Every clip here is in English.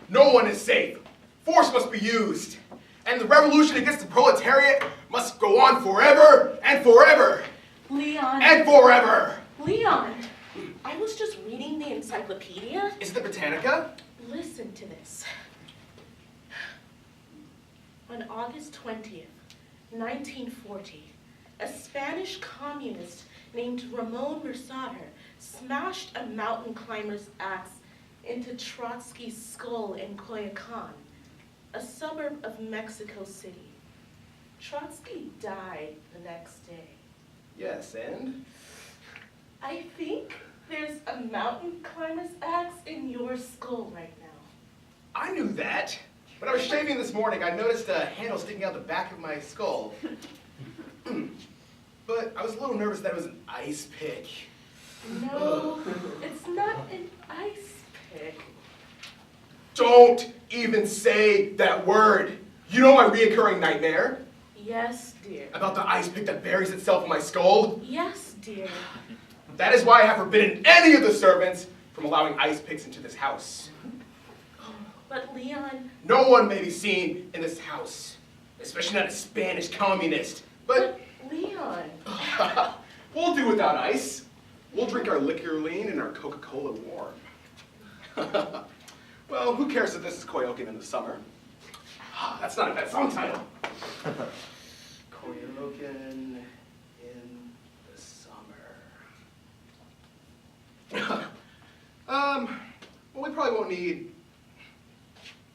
No one is safe. Force must be used. And the revolution against the proletariat must go on forever and forever. Leon. And forever. Leon, I was just reading the encyclopedia. Is it the Britannica? Listen to this. On August 20th, 1940, a Spanish communist named Ramon Mercader smashed a mountain climber's axe into Trotsky's skull in Coyoacan, a suburb of Mexico City. Trotsky died the next day. Yes, and? I think there's a mountain climber's axe in your skull right now. I knew that. When I was shaving this morning, I noticed a handle sticking out the back of my skull. But I was a little nervous that it was an ice pick. No, it's not an ice pick. Don't even say that word. You know my reoccurring nightmare? Yes, dear. About the ice pick that buries itself in my skull? Yes, dear. That is why I have forbidden any of the servants from allowing ice picks into this house. But Leon... No one may be seen in this house, especially not a Spanish communist. But Leon... We'll do without ice. We'll drink our liquor lean and our Coca-Cola warm. Well, who cares if this is Coyoacan in the summer? That's not a bad song title. Coyoacan in the summer. Well, we probably won't need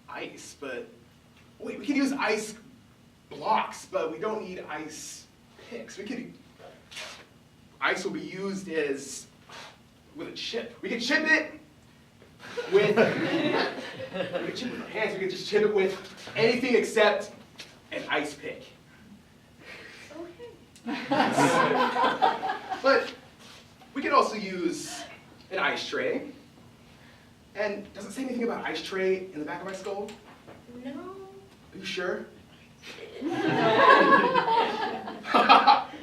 ice, but wait, we can use ice blocks, but we don't need ice picks. Ice will be used as with a chip. We can chip it with we can chip it with our hands. We can just chip it with anything except an ice pick. Okay. But we can also use an ice tray. And does it say anything about ice tray in the back of my skull? No. Are you sure?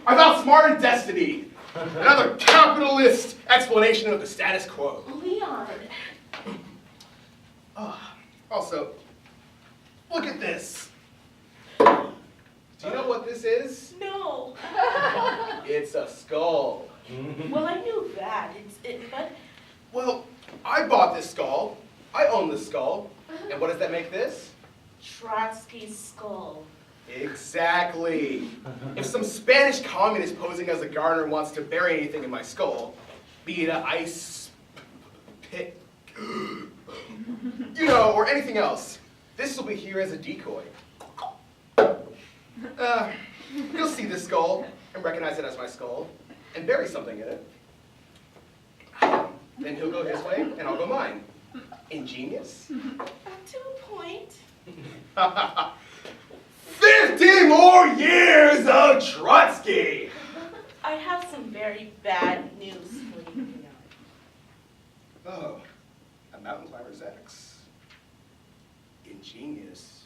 I'm outsmarted destiny. Another capitalist explanation of the status quo. Leon. Also, look at this. Do you know what this is? No. It's a skull. Well, I knew that. But... Well, I bought this skull. I own this skull. And what does that make this? Trotsky's skull. Exactly. If some Spanish communist posing as a gardener wants to bury anything in my skull, be it an ice pick, or anything else, this will be here as a decoy. You'll see this skull and recognize it as my skull and bury something in it. Then he'll go his way and I'll go mine. Ingenious? To a point. 50 more years of Trotsky! I have some very bad news for you, Leon. Oh, a mountain climber's axe. Ingenious.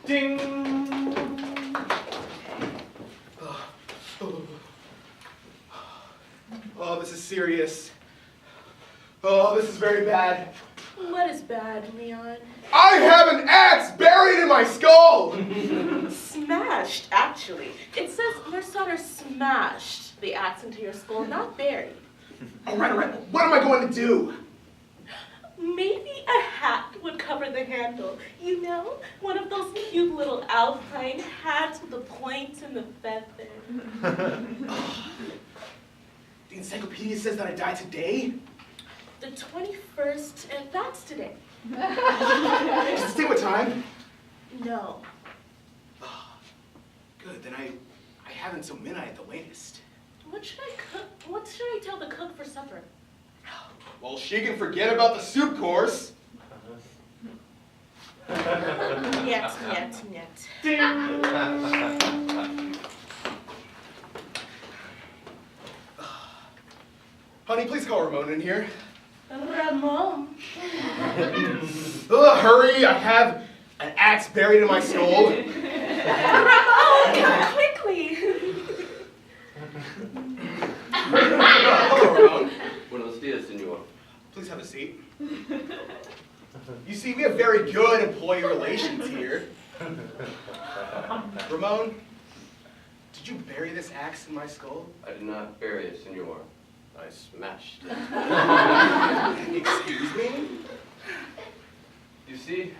Ding! Oh, this is serious. Oh, this is very bad. What is bad, Leon? I have an axe buried in my skull! Smashed, actually. It says Mercader smashed the axe into your skull, not buried. All right. What am I going to do? Maybe a hat would cover the handle. You know, one of those cute little alpine hats with the points and the feather. The encyclopedia says that I die today? The 21st, and that's today. Does it say what time? No. Good, then I have until midnight at the latest. What should I cook? What should I tell the cook for supper? Well, she can forget about the soup course. Niet. Honey, please call Ramon in here. Ramon. Hurry, I have an axe buried in my skull. Ramon, come quickly. Hello, Ramon. Buenos dias, senor. Please have a seat. You see, we have very good employee relations here. Ramon, did you bury this axe in my skull? I did not bury it, senor. I smashed it. Excuse me? You see,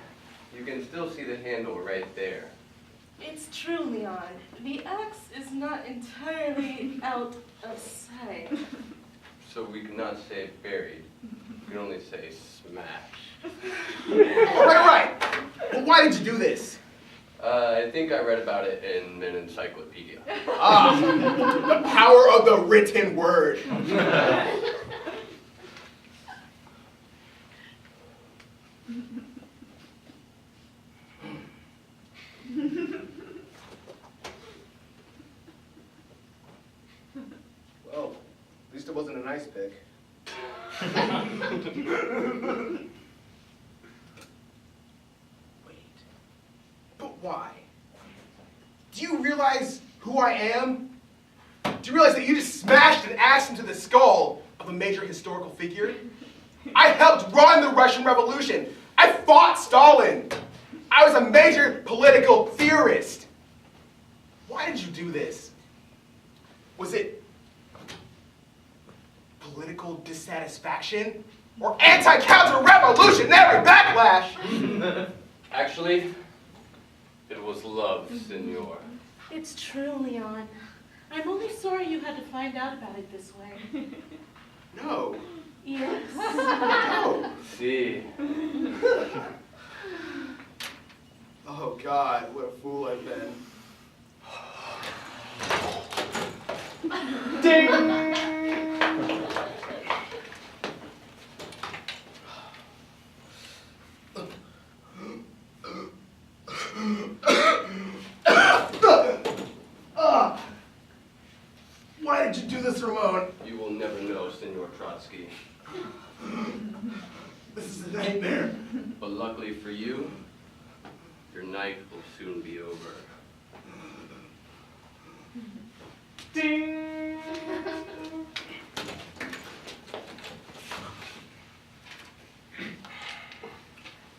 you can still see the handle right there. It's true, Leon. The axe is not entirely out of sight. So we cannot say buried. We can only say smashed. All right. Well, why did you do this? I think I read about it in an encyclopedia. Ah, the power of the written word. Well, at least it wasn't an ice pick. Wait. But why? Do you realize who I am? Do you realize that you just smashed an axe into the skull of a major historical figure? I helped run the Russian Revolution. I fought Stalin. I was a major political theorist. Why did you do this? Was it political dissatisfaction or anti-counter-revolutionary backlash? Actually, it was love, senor. It's true, Leon. I'm only sorry you had to find out about it this way. No. Yes. No. See. Oh God, what a fool I've been. Ding! Why did you do this, Ramon? You will never know, Senor Trotsky. This is a nightmare. But luckily for you, your night will soon be over. Ding!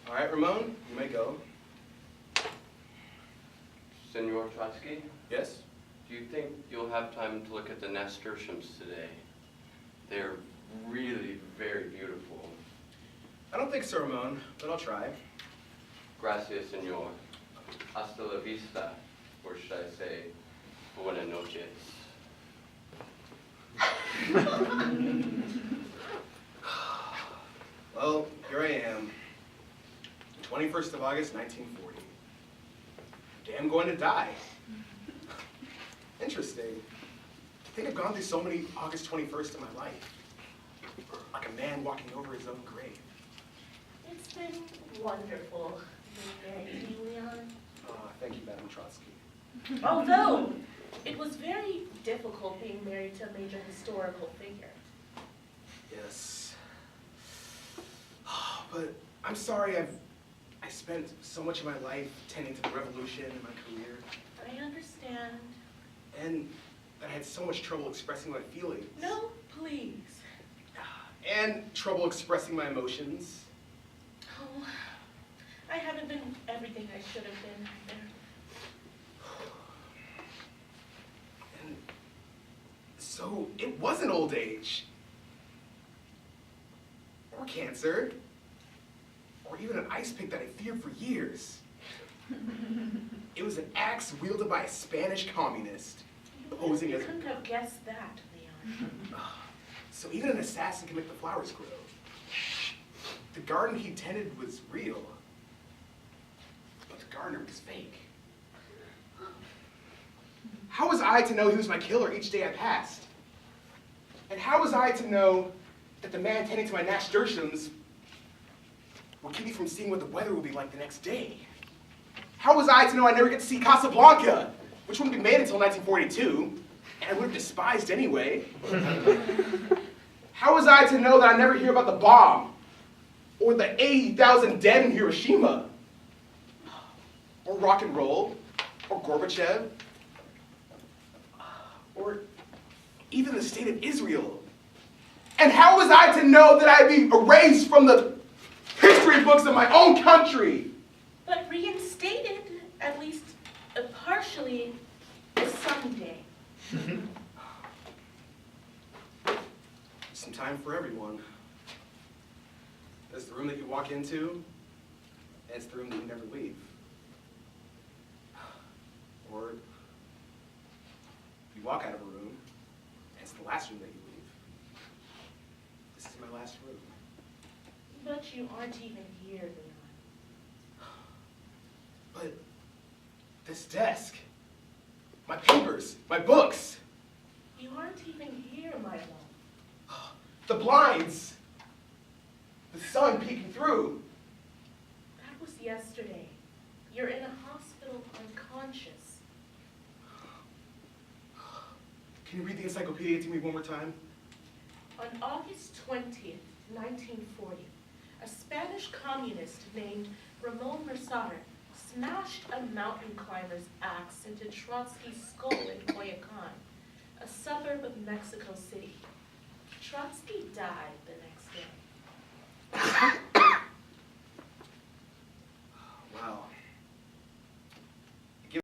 All right, Ramon, you may go. Senor Trotsky, Yes? do you think you'll have time to look at the nasturtiums today? They're really very beautiful. I don't think so, Ramon, but I'll try. Gracias, senor. Hasta la vista, or should I say, buenas noches. Well, here I am. 21st of August, 1940. Today I'm going to die. Interesting. I think I've gone through so many August 21st in my life. Like a man walking over his own grave. It's been wonderful being married to you, Leon. Thank you, Madam Trotsky. Although, it was very difficult being married to a major historical figure. Yes. But I'm sorry I spent so much of my life tending to the revolution and my career. I understand. And that I had so much trouble expressing my feelings. No, please. And trouble expressing my emotions. Oh, I haven't been everything I should have been either. And so it wasn't old age. Or cancer. Or even an ice pick that I feared for years. It was an axe wielded by a Spanish communist, posing You as... couldn't have guessed that, Leon. So even an assassin can make the flowers grow. The garden he tended was real, but the gardener was fake. How was I to know he was my killer each day I passed? And how was I to know that the man tending to my nasturtiums would keep me from seeing what the weather would be like the next day? How was I to know I'd never get to see Casablanca, which wouldn't be made until 1942, and I would have despised anyway? How was I to know that I'd never hear about the bomb, or the 80,000 dead in Hiroshima, or rock and roll, or Gorbachev, or even the state of Israel? And how was I to know that I'd be erased from the history books of my own country? But reinstated, at least partially, someday. Some time for everyone. There's the room that you walk into, and it's the room that you never leave. Or you walk out of a room, and it's the last room that you leave. This is my last room. But you aren't even here, Leon. But this desk, my papers, my books, You aren't even here, my love. the blinds, the sun peeking through. That was yesterday. You're in a hospital unconscious. Can you read the encyclopedia to me one more time? On August 20th, 1940, a Spanish communist named Ramon Mercader smashed a mountain climber's axe into Trotsky's skull in Coyoacan, a suburb of Mexico City. Trotsky died the next